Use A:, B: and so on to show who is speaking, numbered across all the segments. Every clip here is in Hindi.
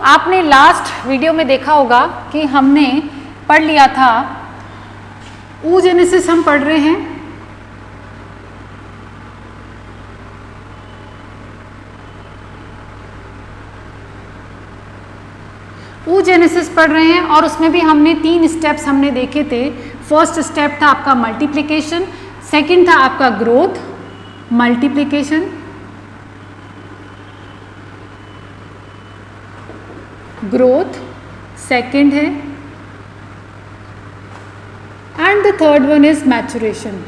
A: आपने लास्ट वीडियो में देखा होगा कि हमने पढ़ लिया था, oogenesis हम पढ़ रहे हैं, oogenesis पढ़ रहे हैं और उसमें भी हमने 3 स्टेप्स हमने देखे थे। फर्स्ट स्टेप था आपका मल्टीप्लिकेशन, सेकंड था आपका ग्रोथ, मल्टीप्लिकेशन, ग्रोथ सेकंड है, and the third one is maturation.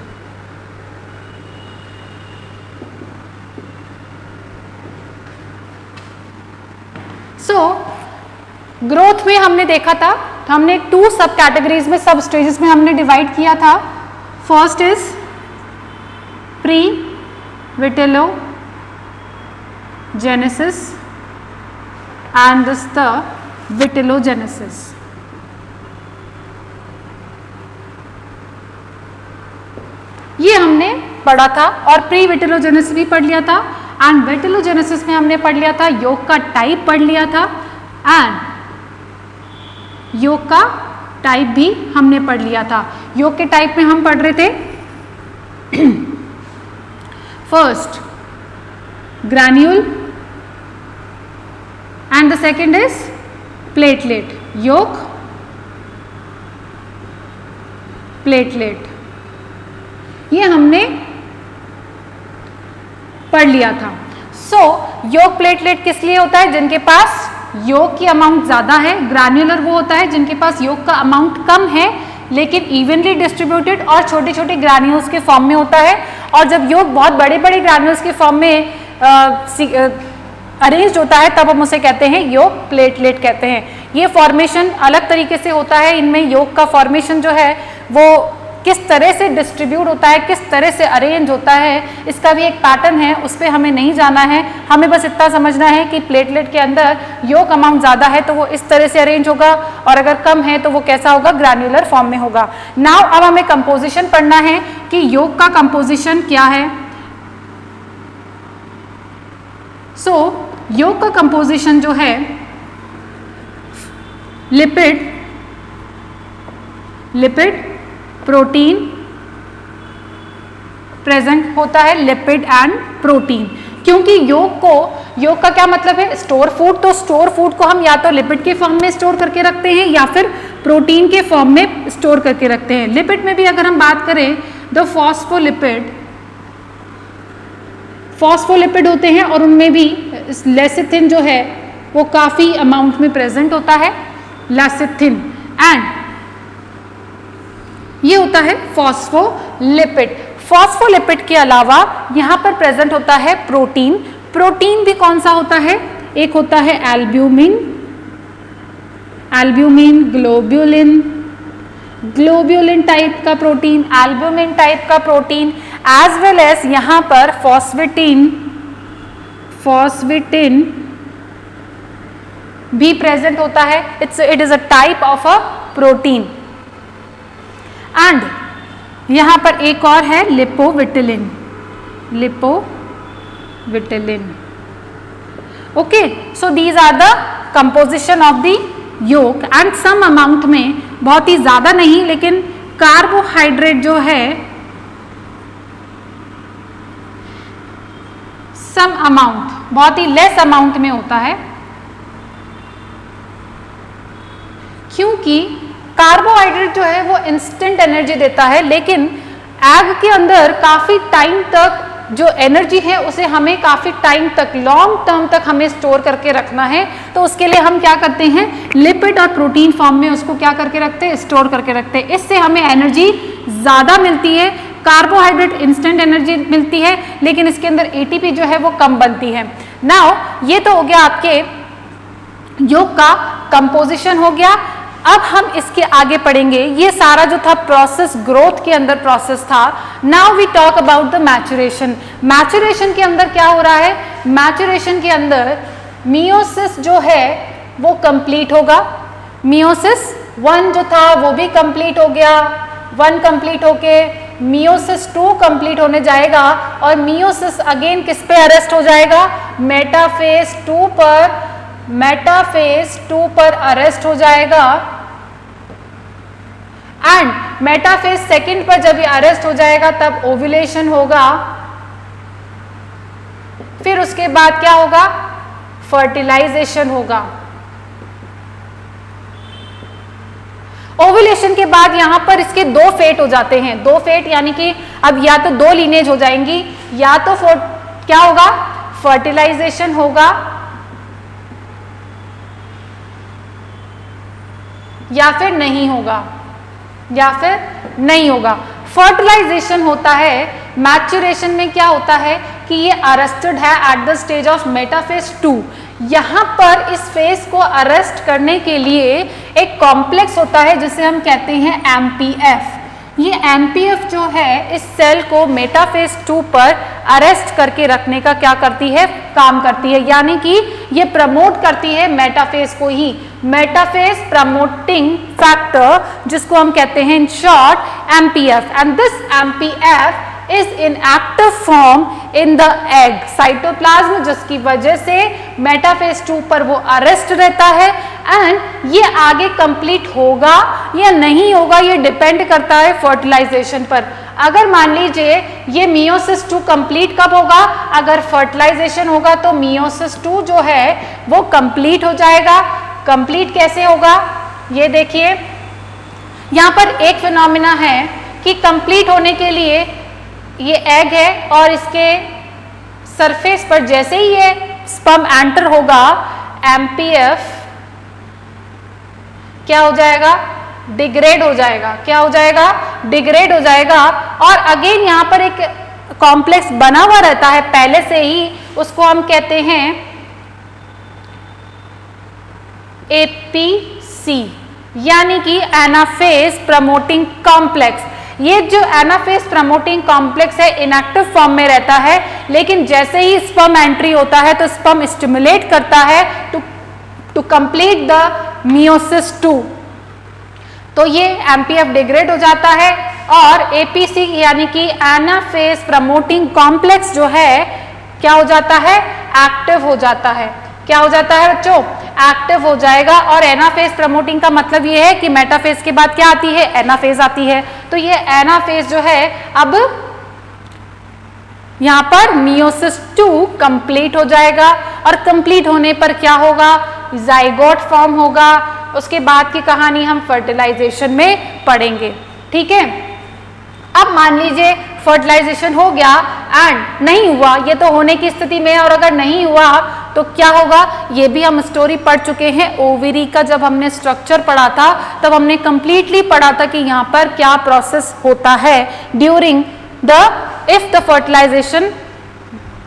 A: So growth में हमने देखा था, तो हमने 2 सब कैटेगरीज में, सब स्टेजेस में हमने डिवाइड किया था। First is pre vitellogenesis and this the vitellogenesis. ये हमने पढ़ा था और प्री विटेलोजेनेसिस भी पढ़ लिया था, एंड विटेलोजेनेसिस में हमने पढ़ लिया था, योग का टाइप पढ़ लिया था, एंड योग का टाइप भी हमने पढ़ लिया था। योग के टाइप में हम पढ़ रहे थे first granule and the second is platelet, योग प्लेटलेट, ये हमने पढ़ लिया था। सो योग प्लेटलेट किस लिए होता है? जिनके पास योग की अमाउंट ज्यादा है। ग्रैन्युलर वो होता है जिनके पास योग का अमाउंट कम है लेकिन इवनली डिस्ट्रीब्यूटेड और छोटे छोटे ग्रैन्यूल्स के फॉर्म में होता है। और जब योग बहुत बड़े बड़े ग्रैन्यूल्स के फॉर्म में अरेंज होता है तब हम उसे कहते हैं योग प्लेटलेट कहते हैं। ये फॉर्मेशन अलग तरीके से होता है, इनमें योग का फॉर्मेशन जो है वो किस तरह से डिस्ट्रीब्यूट होता है, किस तरह से अरेंज होता है, इसका भी एक पैटर्न है, उस पर हमें नहीं जाना है। हमें बस इतना समझना है कि प्लेटलेट के अंदर योग अमाउंट ज़्यादा है तो वो इस तरह से अरेंज होगा, और अगर कम है तो वो कैसा होगा? ग्रैन्युलर फॉर्म में होगा। नाउ अब हमें कंपोजिशन पढ़ना है कि योग का कंपोजिशन क्या है। सो योग का कंपोजिशन जो है, लिपिड प्रोटीन प्रेजेंट होता है, लिपिड एंड प्रोटीन। क्योंकि योग का क्या मतलब है? Store food. तो स्टोर फूड को हम या तो लिपिड के फॉर्म में स्टोर करके रखते हैं या फिर प्रोटीन के फॉर्म में स्टोर करके रखते हैं। लिपिड में भी अगर हम बात करें, द फॉस्फोलिपिड होते हैं और उनमें भी लेसिथिन जो है वो काफी अमाउंट में प्रेजेंट होता है, लेसिथिन, एंड ये होता है फॉस्फोलिपिड। फॉस्फोलिपिड के अलावा यहाँ पर प्रेजेंट होता है प्रोटीन। प्रोटीन भी कौन सा होता है? एक होता है एल्ब्यूमिन, ग्लोब्यूलिन टाइप का प्रोटीन, एल्ब्यूमिन टाइप का प्रोटीन, एज वेल एज यहाँ पर फॉस्फेटिन भी प्रेजेंट होता है। It is a type of a protein. And यहां पर एक और है lipovitellin. Okay, so these are the composition of the yolk, and some amount में, बहुत ही ज्यादा नहीं लेकिन कार्बोहाइड्रेट जो है सम अमाउंट, बहुत ही लेस अमाउंट में होता है, क्योंकि कार्बोहाइड्रेट जो है वो इंस्टेंट एनर्जी देता है, लेकिन एग के अंदर काफी टाइम तक जो एनर्जी है उसे हमें काफी टाइम तक, लॉन्ग टर्म तक हमें स्टोर करके रखना है। तो उसके लिए हम क्या करते हैं? लिपिड और प्रोटीन फॉर्म में उसको क्या करके रखते हैं? स्टोर करके रखते हैं। इससे हमें एनर्जी ज्यादा मिलती है। कार्बोहाइड्रेट इंस्टेंट एनर्जी मिलती है लेकिन इसके अंदर एटीपी जो है वो कम बनती है। नाउ ये तो हो गया आपके योग का कंपोजिशन हो गया। अब हम इसके आगे पढ़ेंगे। ये सारा जो था प्रोसेस, ग्रोथ के अंदर प्रोसेस था। Now we talk about the maturation. Maturation के अंदर क्या हो रहा है? मैचुरेशन के अंदर मियोसिस जो है वो कंप्लीट होगा। मियोसिस 1 जो था वो भी कंप्लीट हो गया। 1 कंप्लीट होके मियोसिस 2 कंप्लीट होने जाएगा और मियोसिस अगेन किस पे अरेस्ट हो जाएगा? मेटाफेज 2 पर मेटाफेज 2 पर अरेस्ट हो जाएगा एंड मेटाफेज सेकंड पर जब ये अरेस्ट हो जाएगा तब ओव्यूलेशन होगा। फिर उसके बाद क्या होगा? फर्टिलाइजेशन होगा। ओव्यूलेशन के बाद यहां पर इसके दो फेट हो जाते हैं, दो फेट यानी कि अब या तो दो लीनेज हो जाएंगी, या तो क्या होगा? फर्टिलाइजेशन होगा या फिर नहीं होगा, या फिर नहीं होगा। फर्टिलाइजेशन होता है, मैच्योरेशन में क्या होता है कि ये अरेस्टेड है at the stage of metaphase 2। यहां पर इस फेज को अरेस्ट करने के लिए एक कॉम्प्लेक्स होता है जिसे हम कहते हैं एमपीएफ। ये एमपीएफ जो है इस सेल को मेटाफेज 2 पर अरेस्ट करके रखने का क्या करती है? काम करती है, यानी कि ये प्रमोट करती है मेटाफेज को ही, मेटाफेज प्रमोटिंग फैक्टर, जिसको हम कहते हैं in short MPF. And this MPF is in active form in the egg cytoplasm, जिसकी वजह से मेटाफेज 2 पर वो अरेस्ट रहता है। एंड ये आगे कंप्लीट होगा या नहीं होगा ये डिपेंड करता है फर्टिलाइजेशन पर। अगर मान लीजिए ये मियोसिस 2 कंप्लीट कब होगा? अगर फर्टिलाइजेशन होगा तो मियोसिस 2 जो है वो कंप्लीट हो जाएगा। कंप्लीट कैसे होगा? ये देखिए यहां पर एक फिनोमिना है कि कंप्लीट होने के लिए ये एग है और इसके सरफेस पर जैसे ही ये स्पर्म एंटर होगा एमपीएफ क्या हो जाएगा? डिग्रेड हो जाएगा। क्या हो जाएगा? डिग्रेड हो जाएगा। और अगेन यहां पर एक कॉम्प्लेक्स बना हुआ रहता है पहले से ही, उसको हम कहते हैं एपीसी, यानी कि एनाफेज प्रमोटिंग कॉम्प्लेक्स। ये जो एनाफेज प्रमोटिंग कॉम्प्लेक्स है इनएक्टिव फॉर्म में रहता है, लेकिन जैसे ही स्पर्म एंट्री होता है तो स्पर्म स्टिमुलेट करता है टू कंप्लीट द मियोसिस 2, तो ये एमपीएफ डिग्रेड हो जाता है और एपीसी यानी कि एनाफेज प्रमोटिंग कॉम्प्लेक्स जो है क्या हो जाता है? एक्टिव हो जाता है। क्या हो जाता है बच्चों? एक्टिव हो जाएगा। और एनाफेज प्रमोटिंग का मतलब ये है कि मेटाफेज के बाद क्या आती है? एनाफेज आती है। तो ये एनाफेज जो है अब यहां पर मियोसिस 2 कंप्लीट हो जाएगा और कंप्लीट होने पर क्या होगा? जाइगोट फॉर्म होगा। उसके बाद की कहानी हम फर्टिलाइजेशन में पढ़ेंगे, ठीक है। अब मान लीजिए फर्टिलाइजेशन हो गया एंड नहीं हुआ, ये तो होने की स्थिति में है, और अगर नहीं हुआ तो क्या होगा? ये भी हम स्टोरी पढ़ चुके हैं ओवरी का, जब हमने स्ट्रक्चर पढ़ा था तब हमने कंप्लीटली पढ़ा था कि यहाँ पर क्या प्रोसेस होता है during the if the fertilization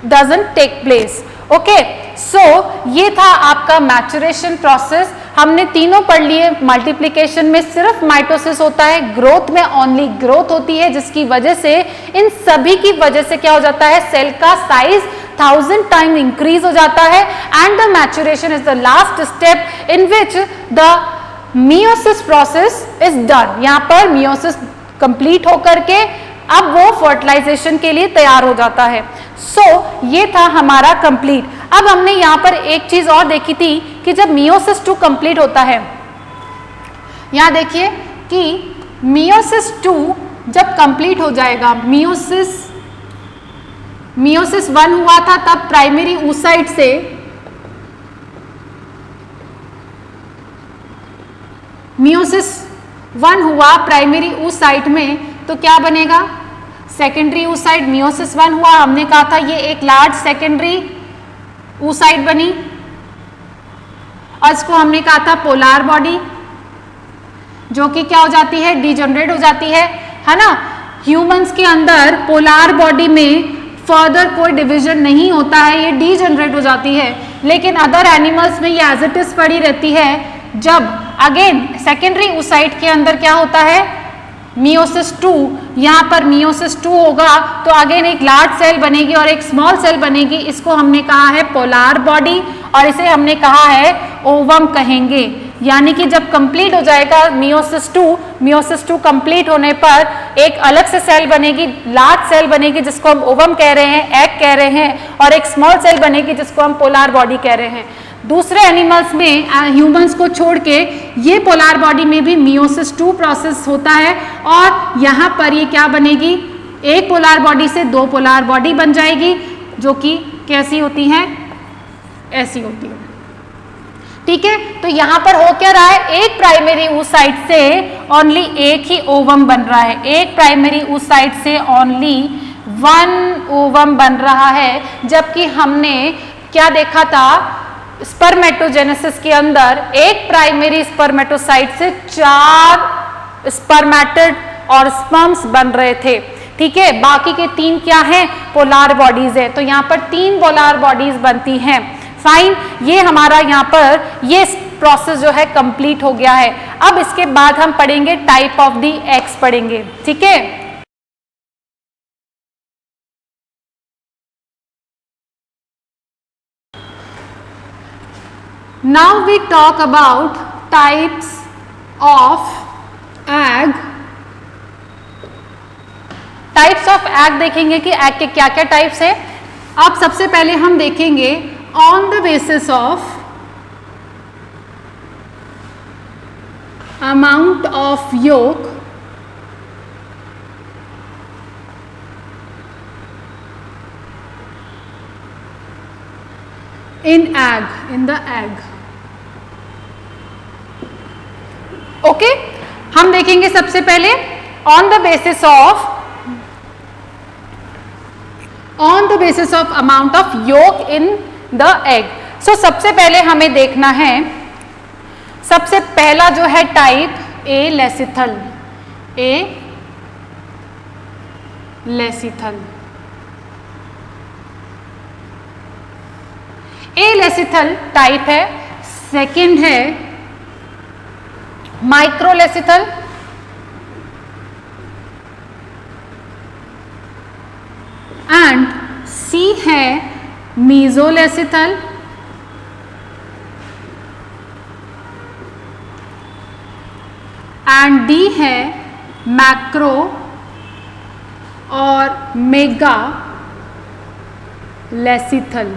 A: doesn't take place. Okay, so ये था आपका मैच्योरेशन प्रोसेस। हमने तीनों पढ़ लिए। मल्टीप्लिकेशन में सिर्फ माइटोसिस होता है, ग्रोथ में ओनली ग्रोथ होती है, जिसकी वजह से इन सभी की वजह से क्या हो जाता है? सेल का साइज 1000 टाइम इंक्रीज हो जाता है। And the maturation is the last step in which the meiosis process is done. यहाँ पर मियोसिस कंप्लीट होकर के अब वो फर्टिलाइजेशन के लिए तैयार हो जाता है। सो ये था हमारा कंप्लीट। अब हमने यहाँ पर एक चीज और देखी थी कि जब मियोसिस 2 कंप्लीट होता है, यहाँ देखिए कि मियोसिस 2 जब कंप्लीट हो जाएगा, मियोसिस 1 हुआ था तब प्राइमरी oocyte से मियोसिस 1 हुआ प्राइमरी oocyte में, तो क्या बनेगा? Secondary oocyte। मियोसिस 1 हुआ, हमने कहा था ये एक लार्ज सेकेंडरी oocyte बनी और इसको हमने कहा था पोलार बॉडी, जो कि क्या हो जाती है? डिजनरेट हो जाती है ना। ह्यूमंस के अंदर पोलार बॉडी में फर्दर कोई डिवीजन नहीं होता है, ये डिजनरेट हो जाती है, लेकिन अदर एनिमल्स में ये एज इट इज पड़ी रहती है। जब अगेन सेकेंडरी oocyte के अंदर क्या होता है? मियोसिस 2, यहाँ पर मियोसिस 2 होगा तो अगेन एक लार्ज सेल बनेगी और एक स्मॉल सेल बनेगी। इसको हमने कहा है पोलार बॉडी और इसे हमने कहा है ओवम कहेंगे। यानी कि जब कंप्लीट हो जाएगा मियोसिस 2 कंप्लीट होने पर एक अलग से सेल बनेगी, लार्ज सेल बनेगी जिसको हम ओवम कह रहे हैं, एग कह रहे हैं, और एक स्मॉल सेल बनेगी जिसको हम पोलार बॉडी कह रहे हैं। दूसरे एनिमल्स में ह्यूमंस को छोड़ के ये पोलर बॉडी में भी मियोसिस 2 प्रोसेस होता है और यहाँ पर ये क्या बनेगी, एक पोलर बॉडी से दो पोलर बॉडी बन जाएगी जो कि कैसी होती हैं, ऐसी होती है। ठीक है, तो यहां पर हो क्या रहा है, एक प्राइमरी oocyte से ओनली एक ही ओवम बन रहा है, एक प्राइमरी oocyte से ओनली 1 ओवम बन रहा है, जबकि हमने क्या देखा था, स्पर्मेटोजेनेसिस के अंदर एक प्राइमरी स्पर्मेटोसाइट से 4 स्पर्मेटिड और स्पर्म्स बन रहे थे। ठीक है, बाकी के 3 क्या हैं, पोलर बॉडीज है, तो यहाँ पर 3 पोलर बॉडीज बनती हैं। फाइन, ये हमारा यहाँ पर ये प्रोसेस जो है कंप्लीट हो गया है। अब इसके बाद हम पढ़ेंगे टाइप ऑफ द एग्स पढ़ेंगे। ठीक है, now we talk about types of egg. Types of egg देखेंगे कि एग के क्या क्या टाइप्स है। अब सबसे पहले हम देखेंगे on the basis of amount of yolk in the egg। Okay, हम देखेंगे सबसे पहले on the basis of amount of yolk in the egg. So सबसे पहले हमें देखना है, सबसे पहला जो है type alecithal, alecithal type है। सेकंड है माइक्रोलेसिथल, एंड सी है मीजोलेसिथल, एंड डी है मैक्रो और मेगा लेसिथल।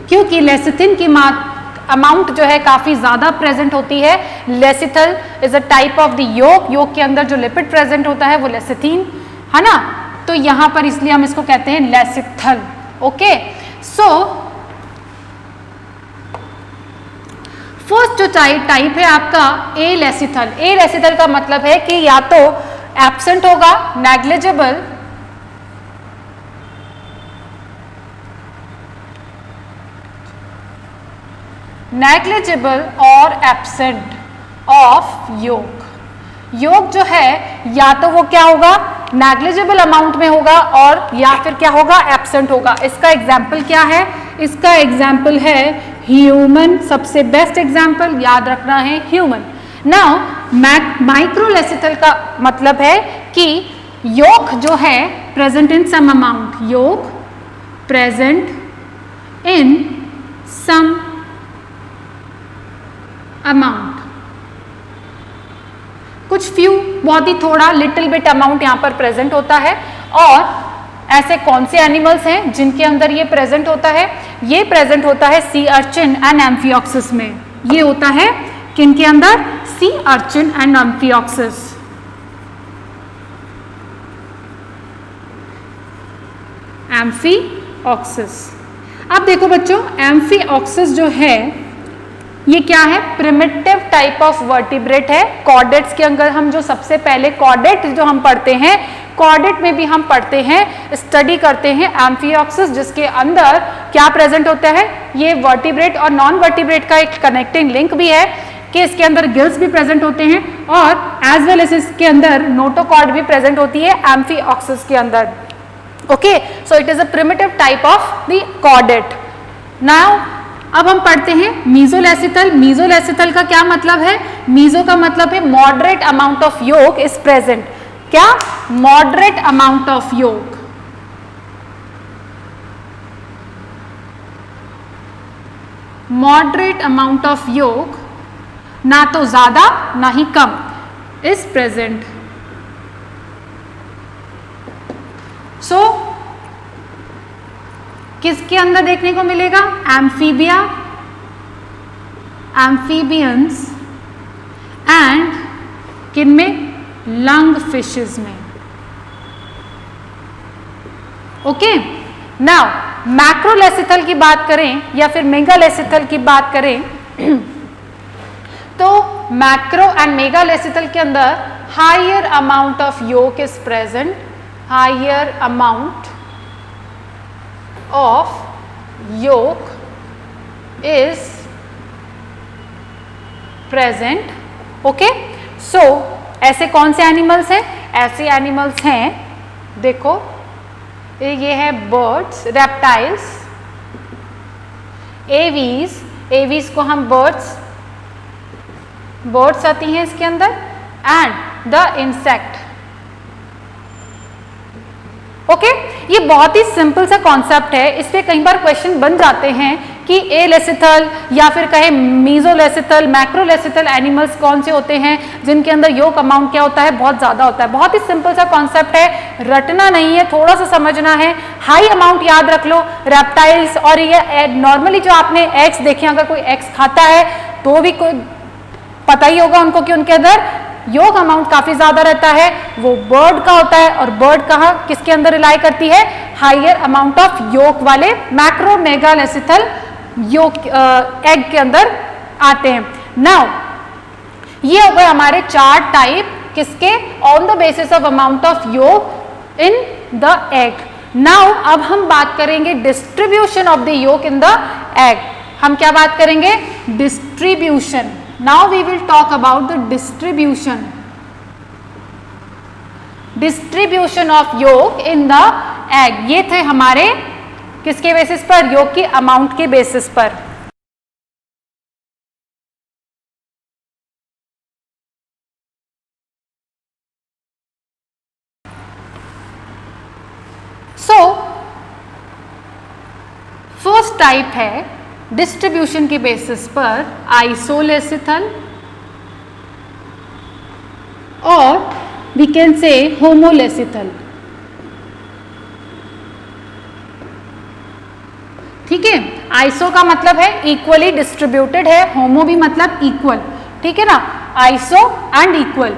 A: क्योंकि लेसिथिन की अमाउंट जो है काफी ज्यादा प्रेजेंट होती है। Lecithal is a type of the yolk के अंदर जो लिपिड प्रेजेंट होता है वो लेसिथिन है ना, तो यहां पर इसलिए हम इसको कहते हैं लेसिथल। ओके, सो फर्स्ट जो टाइप है आपका ए लेसिथल। ए लेसिथल का मतलब है कि या तो एब्सेंट होगा, नेग्लिजिबल और एब्सेंट ऑफ योग जो है या तो वो क्या होगा, नेग्लिजिबल अमाउंट में होगा और या फिर क्या होगा, एब्सेंट होगा। इसका एग्जाम्पल क्या है, इसका एग्जाम्पल है ह्यूमन। सबसे बेस्ट एग्जाम्पल याद रखना है ह्यूमन। नाउ माइक्रोलेसिथल का मतलब है कि योग जो है प्रेजेंट इन सम अमाउंट, योग प्रेजेंट इन सम अमाउंट, कुछ फ्यू, बहुत ही थोड़ा, लिटिल बिट अमाउंट यहां पर प्रेजेंट होता है। और ऐसे कौन से एनिमल्स हैं जिनके अंदर ये प्रेजेंट होता है, ये प्रेजेंट होता है सी अर्चिन एंड एम्फियोक्सिस में। ये होता है किनके अंदर, sea urchin and amphioxus. Amphioxus. अब देखो बच्चों, एम्फियोक्सिस जो है ये क्या है, प्रिमिटिव टाइप ऑफ वर्टिब्रेट है। कॉर्डेट्स के अंदर हम जो सबसे पहले कॉर्डेट जो हम पढ़ते हैं, कॉर्डेट में भी हम पढ़ते हैं, स्टडी करते हैं एम्फियोक्सिस, जिसके अंदर क्या प्रेजेंट होता है, ये वर्टिब्रेट और नॉन वर्टिब्रेट का एक कनेक्टिंग लिंक भी है कि इसके अंदर गिल्स भी प्रेजेंट होते हैं और एज वेल एज इसके अंदर नोटोकॉर्ड भी प्रेजेंट होती है एम्फियोक्सिस के अंदर। Okay, so it is a primitive type of the chordate. Now अब हम पढ़ते हैं मीजोलेसिथल। मीजोलेसिथल का क्या मतलब है, मीजो का मतलब है मॉडरेट अमाउंट ऑफ योग इज प्रेजेंट। क्या, मॉडरेट अमाउंट ऑफ योग। मॉडरेट अमाउंट ऑफ योग, ना तो ज्यादा ना ही कम, इज प्रेजेंट। सो किसके अंदर देखने को मिलेगा? एम्फीबिया, एम्फीबियंस एंड किन में? लंग फिशेस में। ओके, नाउ मैक्रोलेसिथल की बात करें या फिर मेगालेसिथल की बात करें तो मैक्रो एंड मेगालेसिथल के अंदर higher amount of yolk is present, higher amount of yolk is present. Okay, so ऐसे कौन से एनिमल्स हैं? ऐसे एनिमल्स हैं, देखो ये है बर्ड्स, रेप्टाइल्स, एवीज, एवीज को हम बर्ड्स आती हैं इसके अंदर, एंड द इंसेक्ट। ओके, ये बहुत ही सिंपल सा कॉन्सेप्ट है। इस पे कई बार क्वेश्चन बन जाते हैं कि एलेसिथल या फिर कहे मीजोलेसिथल, मैक्रोलेसिथल एनिमल्स कौन से होते हैं जिनके अंदर योक अमाउंट क्या होता है? बहुत ज्यादा होता है। बहुत ही सिंपल सा कॉन्सेप्ट है, रटना नहीं है, थोड़ा सा समझना है। हाई अमाउंट याद रख लो, रेप्टाइल्स, और ये नॉर्मली जो आपने एग्स देखे, अगर कोई एग्स खाता है तो भी कोई पता ही होगा उनको कि उनके अंदर योग अमाउंट काफी ज्यादा रहता है, वो बर्ड का होता है। और बर्ड कहाँ किसके अंदर रिलाई करती है? हायर अमाउंट ऑफ योग वाले मैक्रो मेगालेसिथल योग एग के अंदर आते हैं। नाउ ये हो गए हमारे 4 टाइप, किसके? On the basis of amount of योग इन द एग। नाउ अब हम बात करेंगे डिस्ट्रीब्यूशन ऑफ द योग इन द एग। हम क्या बात करेंगे? Distribution. Now we will talk about the distribution of yolk in the egg। ये थे हमारे किसके बेसिस पर? योग की अमाउंट के बेसिस पर। सो फर्स्ट टाइप है डिस्ट्रीब्यूशन के बेसिस पर आइसोलेसिथल, और वी कैन से होमोलेसिथल। ठीक है, आइसो का मतलब है इक्वली डिस्ट्रीब्यूटेड है, होमो भी मतलब इक्वल। ठीक है ना, iso and equal,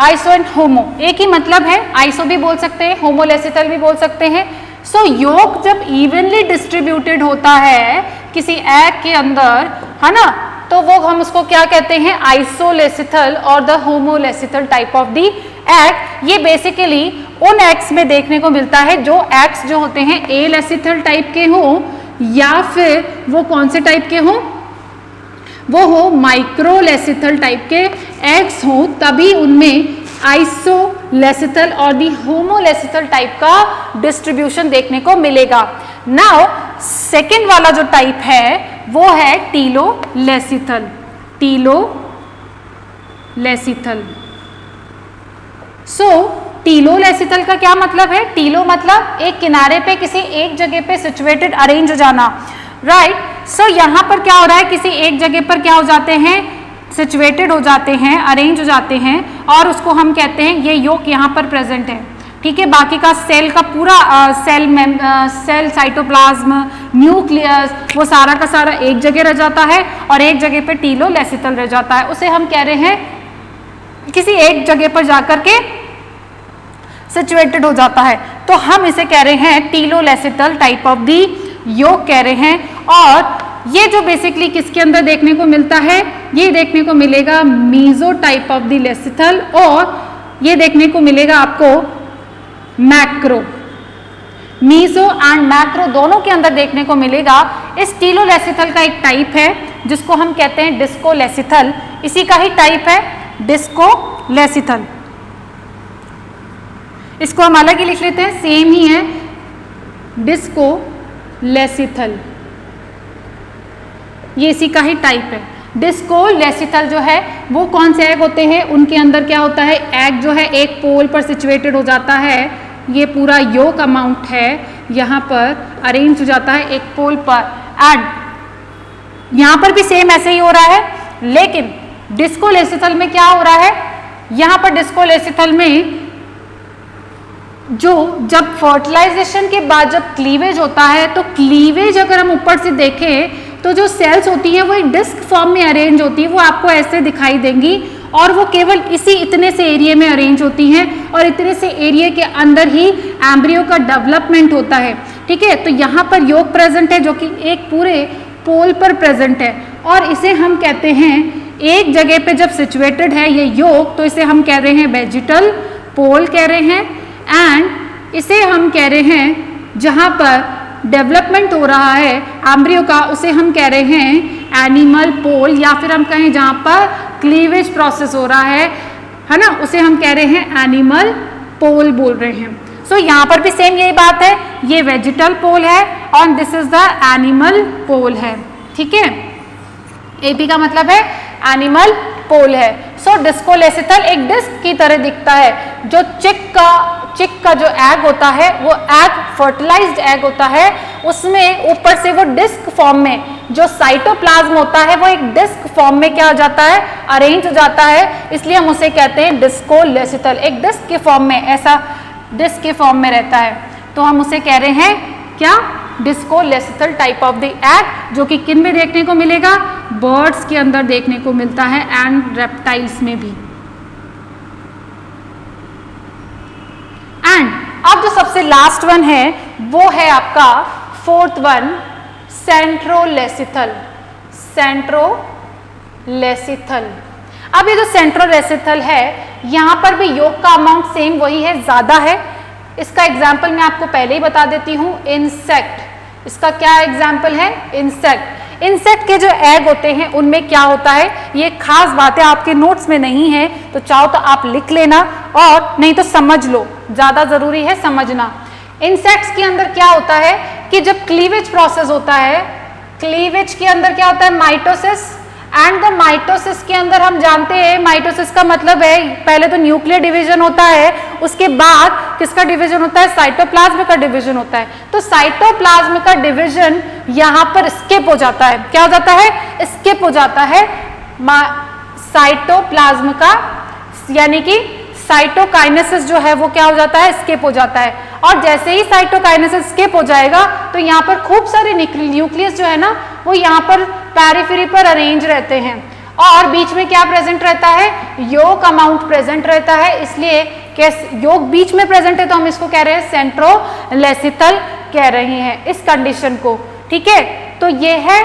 A: iso and homo एक ही मतलब है। आइसो भी बोल सकते हैं, होमोलेसिथल भी बोल सकते हैं। सो योग जब इवनली डिस्ट्रीब्यूटेड होता है किसी एग के अंदर, है ना, तो वो हम उसको क्या कहते हैं? आइसोलेसिथल और the homolecithal type of the egg. ये बेसिकली उन एग्स में देखने को मिलता है जो एग्स जो होते हैं एलेसिथल टाइप के हों, या फिर वो कौन से टाइप के हों? वो हो माइक्रोलेसिथल टाइप के एग्स हों, तभी उनमें आइसोलेसिथल और दी होमोलेसिथल टाइप का डिस्ट्रीब्यूशन देखने को मिलेगा। नाउ सेकेंड वाला जो टाइप है वो है टीलोलेसिथल। टीलोलेसिथल। सो टीलोलेसिथल का क्या मतलब है? टीलो मतलब एक किनारे पे किसी एक जगह पे सिचुएटेड, अरेंज हो जाना, राइट। सो यहाँ पर क्या हो रहा है? किसी एक जगह पर क्या हो जाते हैं? सिचुएटेड हो जाते हैं, अरेंज हो जाते हैं, और उसको हम कहते हैं ये योग यहाँ पर प्रेजेंट है। ठीक है, बाकी का सेल का पूरा सेल साइटोप्लाज्म, न्यूक्लियस, वो सारा का सारा एक जगह रह जाता है, और एक जगह पे टीलोलेसिथल रह जाता है। उसे हम कह रहे हैं किसी एक जगह पर जाकर के सिचुएटेड हो जाता है, तो हम इसे कह रहे हैं टीलोलेसिथल टाइप ऑफ दी योग कह रहे हैं। और ये जो बेसिकली किसके अंदर देखने को मिलता है? ये देखने को मिलेगा meso type of the lecithal, और ये देखने को मिलेगा आपको मैक्रो। मीजो एंड मैक्रो दोनों के अंदर देखने को मिलेगा। इस टीलोलेसिथल का एक टाइप है जिसको हम कहते हैं डिस्कोलेसिथल, इसी का ही टाइप है डिस्कोलेसिथल। इसको हम अलग ही लिख लेते हैं, सेम ही है, डिस्कोलेसिथल, ये इसी का ही टाइप है। डिस्कोलेसिथल जो है वो कौन से एग होते हैं? उनके अंदर क्या होता है? एग जो है एक पोल पर सिचुएटेड हो जाता है, ये पूरा योग अमाउंट है यहाँ पर अरेंज हो जाता है एक पोल पर, एंड यहाँ पर भी सेम ऐसे ही हो रहा है। लेकिन डिस्कोलेसिथल में क्या हो रहा है? यहाँ पर डिस्कोलेसिथल में जो जब फर्टिलाइजेशन के बाद जब क्लीवेज होता है, तो क्लीवेज अगर हम ऊपर से देखें तो जो सेल्स होती है वो एक डिस्क फॉर्म में अरेंज होती है, वो आपको ऐसे दिखाई देंगी और वो केवल इतने से एरिया में अरेंज होती हैं और इतने से एरिया के अंदर ही एम्ब्रियो का डेवलपमेंट होता है। ठीक है, तो यहाँ पर योग प्रेजेंट है जो कि एक पूरे पोल पर प्रेजेंट है और इसे हम कहते हैं, एक जगह पे जब सिचुएटेड है ये योग, तो इसे हम कह रहे हैं वेजिटल पोल कह रहे हैं, एंड इसे हम कह रहे हैं जहाँ पर डेवलपमेंट हो रहा है एम्ब्रियो का, उसे हम कह रहे हैं एनिमल पोल, या फिर हम कहें जहाँ पर क्लीवेज प्रोसेस हो रहा है ना, उसे हम कह रहे हैं एनिमल पोल बोल रहे हैं। सो यहाँ पर भी सेम यही बात है, ये वेजिटल पोल है और दिस इज द एनिमल पोल है। ठीक है, एपी का मतलब है एनिमल पोल है। सो डिस्कोलेसिथल एक डिस्क की तरह दिखता है। जो चिक का जो एग होता है वो एग फर्टिलाइज्ड एग होता है, उसमें ऊपर से वो डिस्क फॉर्म में जो साइटोप्लाज्म होता है वो एक डिस्क फॉर्म में क्या हो जाता है, अरेंज हो जाता है, इसलिए हम उसे कहते हैं डिस्कोलेसिथल। एक डिस्क के फॉर्म में, ऐसा डिस्क के फॉर्म में रहता है, तो हम उसे कह रहे हैं क्या, डिस्कोलेसिथल टाइप ऑफ द एग, जो कि किन में देखने को मिलेगा, बर्ड्स के अंदर देखने को मिलता है एंड रेप्टाइल्स में भी। एंड अब जो सबसे लास्ट वन है वो है आपका फोर्थ वन, सेंट्रोलेसिथल। सेंट्रोलेसिथल, अब ये जो सेंट्रोलेसिथल है यहाँ पर भी योग का अमाउंट सेम वही है, ज्यादा है। इसका एग्जाम्पल मैं आपको पहले ही बता देती हूँ, इंसेक्ट। इसका क्या एग्जाम्पल है, इंसेक्ट। इंसेक्ट के जो एग होते हैं उनमें क्या होता है, ये खास बातें आपके नोट्स में नहीं है, तो चाहो तो आप लिख लेना और नहीं तो समझ लो, ज्यादा जरूरी है समझना। इंसेक्ट्स के अंदर क्या होता है कि जब क्लीवेज प्रोसेस होता है, क्लीवेज के अंदर क्या होता है, माइटोसिस, एंड द माइटोसिस के अंदर हम जानते हैं, माइटोसिस का मतलब है पहले तो न्यूक्लियर डिवीजन होता है, उसके बाद किसका डिवीजन होता है, साइटोप्लाज्म का डिवीजन होता है। तो साइटोप्लाज्म का डिवीजन यहाँ पर स्किप हो जाता है, क्या हो जाता है, स्किप हो जाता है साइटोप्लाज्म का, यानी कि साइटोकाइनेसिस जो है वो क्या हो जाता है, स्किप हो जाता है। और जैसे ही साइटोकाइनेसिस स्किप हो जाएगा तो यहाँ पर खूब सारे न्यूक्लियस जो है ना वो यहाँ पर पेरिफेरी पर अरेंज रहते हैं और बीच में क्या प्रेजेंट रहता है, योग अमाउंट प्रेजेंट रहता है, इसलिए योग बीच में प्रेजेंट है तो हम इसको कह रहे हैं सेंट्रोलेसिथल कह रहे हैं इस कंडीशन को। ठीक है, तो ये है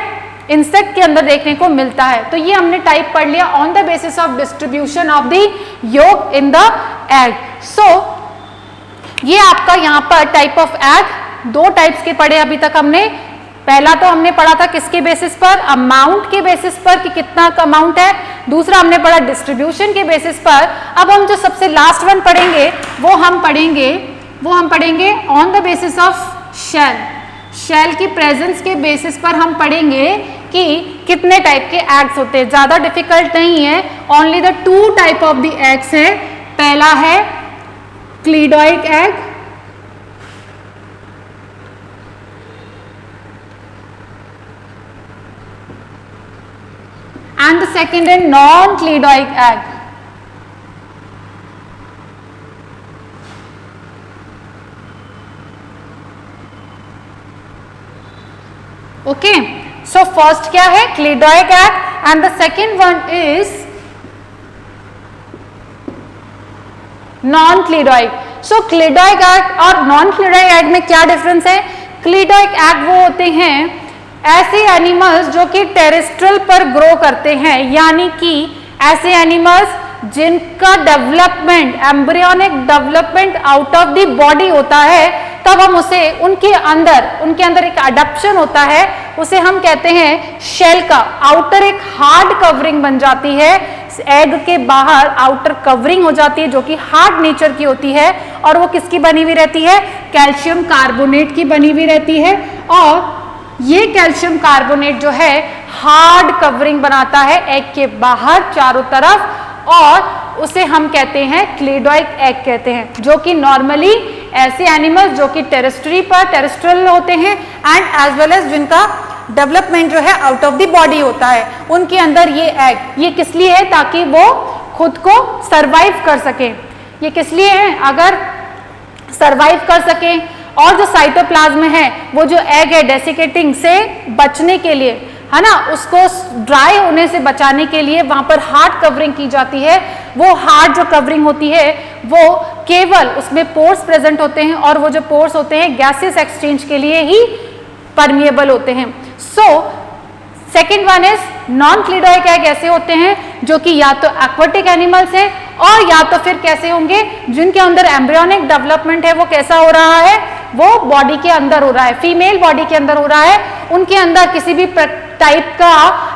A: इंसेक्ट के अंदर देखने को मिलता है। तो ये हमने टाइप पढ़ लिया on the basis of distribution of the योग इन द एग। सो ये आपका यहाँ पर टाइप ऑफ एग, दो टाइप्स के पढ़े अभी तक हमने। पहला तो हमने पढ़ा था किसके बेसिस पर, अमाउंट के बेसिस पर कि कितना अमाउंट है, दूसरा हमने पढ़ा डिस्ट्रीब्यूशन के बेसिस पर। अब हम जो सबसे लास्ट वन पढ़ेंगे वो हम पढ़ेंगे on the basis of shell. Shell की प्रेजेंस के बेसिस पर हम पढ़ेंगे कि कितने टाइप के एग्स होते हैं। ज्यादा डिफिकल्ट नहीं है, only the two type of the eggs है। पहला है क्लीडॉइक egg and the second is non-cleidoic egg. Okay, so first क्या है, cleidoic egg and the second one is non-cleidoic. So cleidoic egg और non-cleidoic egg में क्या डिफरेंस है? cleidoic egg वो होते हैं ऐसे एनिमल्स जो कि टेरेस्ट्रियल पर ग्रो करते हैं, यानी कि ऐसे एनिमल्स जिनका development, embryonic development out of the body होता है, तब हम उसे उनके अंदर एक अडप्शन होता है, उसे हम कहते हैं शेल का आउटर एक हार्ड कवरिंग बन जाती है, एग के बाहर आउटर कवरिंग हो जाती है जो कि हार्ड नेचर की होती है और वो किसकी बनी हुई रहती है, कैल्शियम कार्बोनेट की बनी हुई रहती है। और ये कैल्शियम कार्बोनेट जो है हार्ड कवरिंग बनाता है एग के बाहर चारों तरफ और उसे हम कहते हैं क्लीडॉइक एग कहते हैं, जो कि नॉर्मली ऐसे एनिमल्स जो कि टेरेस्ट्रियल होते हैं एंड एज वेल एज जिनका डेवलपमेंट जो है आउट ऑफ द बॉडी होता है, उनके अंदर ये एग, ये किस लिए है, ताकि वो खुद को सरवाइव कर सके। ये किस लिए है, अगर सरवाइव कर सकें, और जो साइटोप्लाज्म है वो जो एग है डेसिकेटिंग से बचने के लिए, है ना, उसको ड्राई होने से बचाने के लिए वहां पर हार्ड कवरिंग की जाती है। वो हार्ड जो कवरिंग होती है वो केवल उसमें पोर्स प्रेजेंट होते हैं, और वो जो पोर्स होते हैं गैसेस एक्सचेंज के लिए ही परमिएबल होते हैं। So second one is non cleidoic egg ऐसे होते हैं जो कि या तो एक्वाटिक एनिमल्स है, और या तो फिर कैसे होंगे जिनके अंदर एम्ब्रियोनिक डेवलपमेंट है वो कैसा हो रहा है, वो बॉडी के अंदर हो रहा है, फीमेल बॉडी के अंदर हो रहा है, उनके अंदर किसी भी टाइप का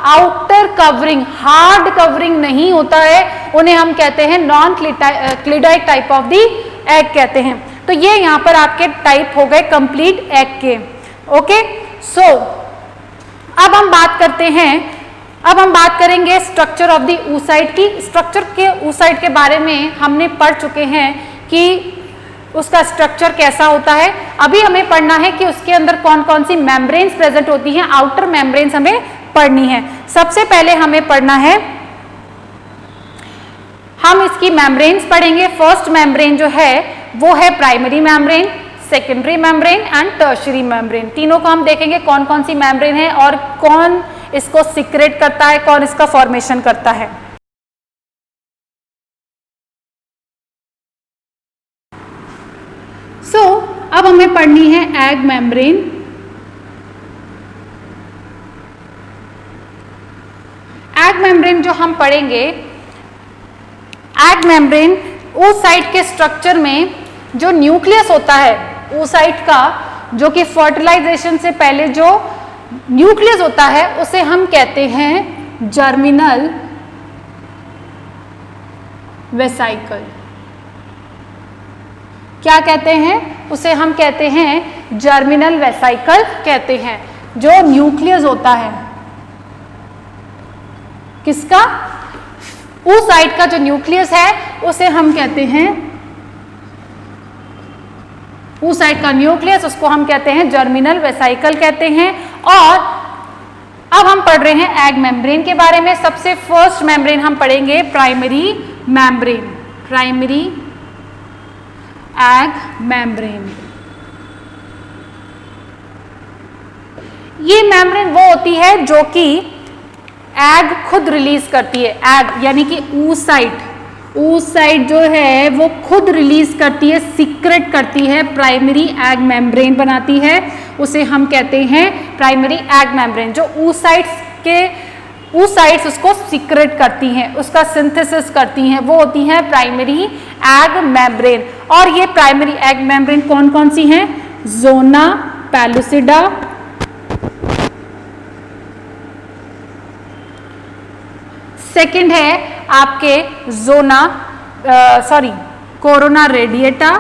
A: आउटर कवरिंग, हार्ड कवरिंग नहीं होता है, उन्हें हम कहते हैं non cleidoic type of the egg कहते हैं। तो ये यहाँ पर आपके टाइप हो गए कंप्लीट एग के। ओके, सो अब हम बात करते हैं, अब हम बात करेंगे स्ट्रक्चर ऑफ दी oocyte की। स्ट्रक्चर के oocyte के बारे में हमने पढ़ चुके हैं कि उसका स्ट्रक्चर कैसा होता है। अभी हमें पढ़ना है कि उसके अंदर कौन कौन सी मेम्ब्रेन्स प्रेजेंट होती हैं, आउटर मेम्ब्रेन्स हमें पढ़नी है। सबसे पहले हमें पढ़ना है, हम इसकी मेम्ब्रेन्स पढ़ेंगे। फर्स्ट मेम्ब्रेन जो है वो है primary membrane, secondary membrane and tertiary membrane. तीनों को हम देखेंगे कौन कौन सी मेम्ब्रेन है और कौन इसको सीक्रेट करता है, कौन इसका फॉर्मेशन करता है। सो अब हमें पढ़नी है एग मेम्ब्रेन। एग मेम्ब्रेन जो हम पढ़ेंगे, एग मेम्ब्रेन oocyte के स्ट्रक्चर में जो न्यूक्लियस होता है oocyte का, जो कि फर्टिलाइजेशन से पहले जो न्यूक्लियस होता है उसे हम कहते हैं जर्मिनल वेसाइकल। क्या कहते हैं उसे? हम कहते हैं जर्मिनल वेसाइकल कहते हैं, जो न्यूक्लियस होता है किसका? oocyte का जो न्यूक्लियस है उसे हम कहते हैं, oocyte का न्यूक्लियस उसको हम कहते हैं जर्मिनल वेसाइकल कहते हैं। और अब हम पढ़ रहे हैं एग मेम्ब्रेन के बारे में। सबसे फर्स्ट मेम्ब्रेन हम पढ़ेंगे primary membrane, primary egg membrane. ये मेम्ब्रेन वो होती है जो कि एग खुद रिलीज करती है। एग यानी कि oocyte जो है वो खुद रिलीज करती है, सीक्रेट करती है, प्राइमरी एग मेम्ब्रेन बनाती है, उसे हम कहते हैं प्राइमरी एग मेम्ब्रेन। जो oocytes उसको सीक्रेट करती हैं, उसका सिंथेसिस करती हैं, वो होती हैं प्राइमरी एग मेम्ब्रेन। और ये प्राइमरी एग मेम्ब्रेन कौन कौन सी हैं? ज़ोना पेलुसिडा, सेकंड है आपके corona radiata,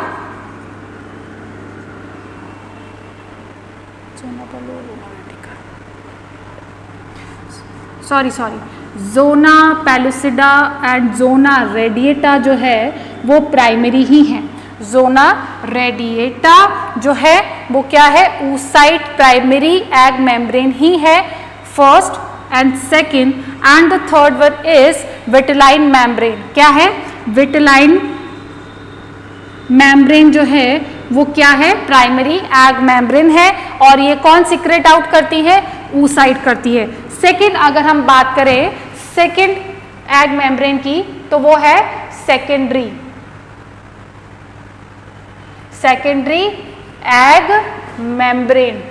A: zona pellucida and zona radiata जो है वो प्राइमरी ही है। ज़ोना रेडिएटा जो है वो क्या है? oocyte प्राइमरी एग मेम्ब्रेन ही है, first and second. And the third one is vitelline membrane. क्या है? विटिलाइन मेम्ब्रेन जो है वो क्या है? प्राइमरी एग मेम्ब्रेन है। और ये कौन सीक्रेट आउट करती है? oocyte करती है। सेकेंड अगर हम बात करें सेकेंड एग मेम्ब्रेन की तो वो है secondary egg membrane.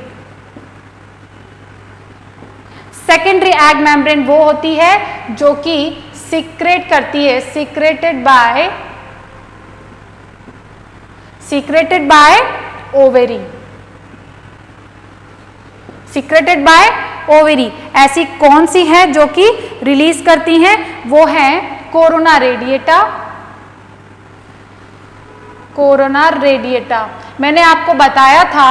A: Secondary egg membrane वो होती है जो कि सीक्रेट करती है, secreted by ovary, secreted by ovary. ऐसी कौन सी है जो कि रिलीज करती हैं? वो है कोरोना रेडिएटा, कोरोना रेडिएटा। मैंने आपको बताया था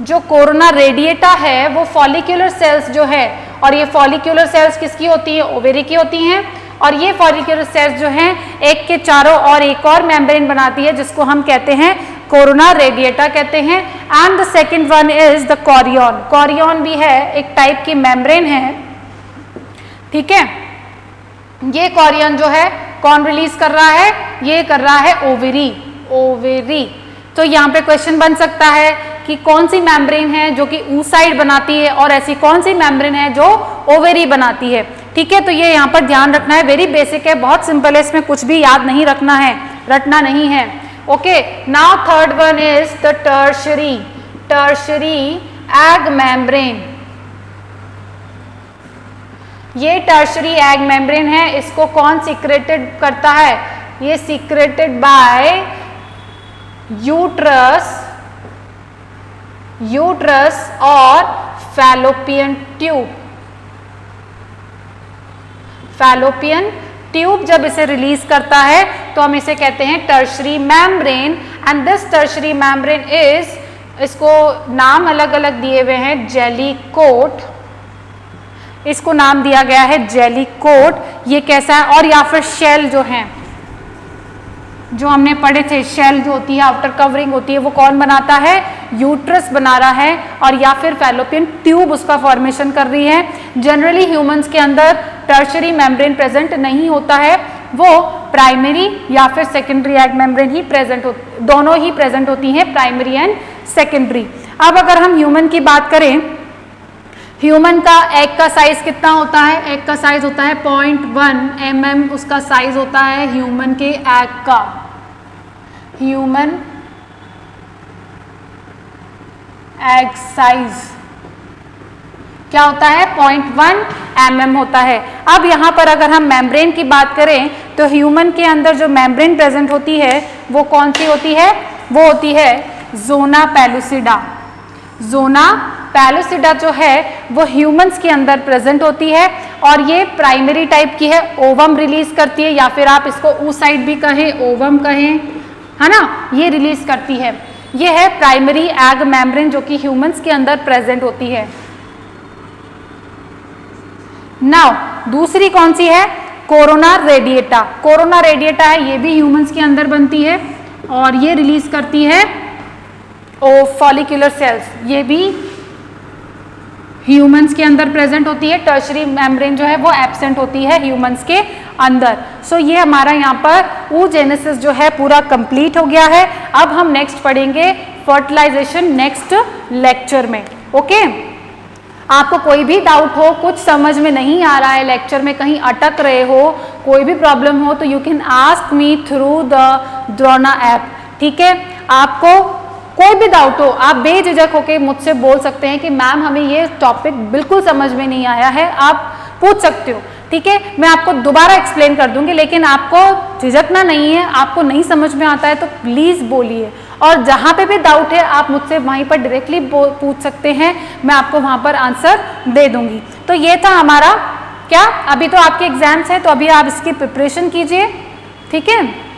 A: जो कोरोना रेडिएटा है वो फॉलिक्यूलर सेल्स जो है, और ये फॉलिक्यूलर सेल्स किसकी होती है? ओवेरी की होती हैं। और ये फॉलिक्यूलर सेल्स जो हैं एक के चारों और एक और मेम्ब्रेन बनाती है जिसको हम कहते हैं कोरोना रेडिएटा कहते हैं। And the second one is the chorion. Chorion भी है, एक टाइप की मेम्ब्रेन है, ठीक है। ये कॉरियन जो है कौन रिलीज कर रहा है? ये कर रहा है ओवेरी। तो यहाँ पे क्वेश्चन बन सकता है कि कौन सी मेम्ब्रेन है जो कि oocyte बनाती है और ऐसी कौन सी मेम्ब्रेन है जो ओवेरी बनाती है। ठीक है, तो ये यहाँ पर ध्यान रखना है, वेरी बेसिक है, बहुत सिंपल है, इसमें कुछ भी याद नहीं रखना है, रटना नहीं है। Okay, now third one is the tertiary egg membrane. ये टर्शरी एग मेम्ब्रेन है, इसको कौन सीक्रेटेड करता है? ये सीक्रेटेड बाय यूट्रस और फैलोपियन ट्यूब जब इसे रिलीज करता है तो हम इसे कहते हैं tertiary membrane. And this tertiary membrane is, इसको नाम अलग अलग दिए हुए हैं, जेली कोट, इसको नाम दिया गया है जेली कोट। ये कैसा है? और या फिर शेल जो है, जो हमने पढ़े थे, शेल जो होती है, आउटर कवरिंग होती है, वो कौन बनाता है? यूट्रस बना रहा है, और या फिर फैलोपियन ट्यूब उसका फॉर्मेशन कर रही है। जनरली ह्यूमंस के अंदर टर्शरी मेम्ब्रेन प्रेजेंट नहीं होता है, वो प्राइमरी या फिर सेकेंडरी एग मेम्ब्रेन ही प्रेजेंट होती, दोनों ही प्रेजेंट होती हैं, प्राइमरी एंड सेकेंडरी। अब अगर हम ह्यूमन की बात करें, ह्यूमन का एग का साइज कितना होता है? एग का साइज होता है 0.1 mm, उसका साइज होता है ह्यूमन के एग का। ह्यूमन एग साइज क्या होता है? 0.1 mm होता है। अब यहाँ पर अगर हम मेम्ब्रेन की बात करें तो ह्यूमन के अंदर जो मेम्ब्रेन प्रेजेंट होती है वो कौन सी होती है? वो होती है जोना पेलुसिडा। जोना पेलुसिडा जो है वो ह्यूमंस के अंदर प्रेजेंट होती है, और ये प्राइमरी टाइप की है, ओवम रिलीज करती है, या फिर आप इसको oocyte भी कहें, ओवम कहें, है ना, ये रिलीज करती है। ये है प्राइमरी एग मेम्ब्रेन जो कि ह्यूमंस के अंदर प्रेजेंट होती है। नाउ दूसरी कौन सी है? Corona radiata. कोरोना रेडिएटा है, ये भी ह्यूमंस के अंदर बनती है और ये रिलीज करती है फॉलिकुलर सेल्स, ये भी ह्यूमंस के अंदर प्रेजेंट होती है। टर्शरी मेम्ब्रेन जो है वो एब्सेंट होती है ह्यूमंस के अंदर। सो ये हमारा यहाँ पर oogenesis जो है पूरा कंप्लीट हो गया है। अब हम नेक्स्ट पढ़ेंगे फर्टिलाइजेशन नेक्स्ट लेक्चर में। ओके, आपको कोई भी डाउट हो, कुछ समझ में नहीं आ रहा है लेक्चर में, कहीं अटक रहे हो, कोई भी प्रॉब्लम हो, तो you can ask me through the Drona app. ठीक है, आपको कोई भी डाउट हो, आप बेझिझक होकर मुझसे बोल सकते हैं कि मैम हमें ये टॉपिक बिल्कुल समझ में नहीं आया है, आप पूछ सकते हो। ठीक है, मैं आपको दोबारा एक्सप्लेन कर दूंगी, लेकिन आपको झिझकना नहीं है। आपको नहीं समझ में आता है तो प्लीज़ बोलिए, और जहाँ पे भी डाउट है आप मुझसे वहीं पर डायरेक्टली पूछ सकते हैं, मैं आपको वहाँ पर आंसर दे दूंगी। तो ये था हमारा क्या, अभी तो आपके एग्जाम्स हैं तो अभी आप इसकी प्रिपरेशन कीजिए। ठीक है।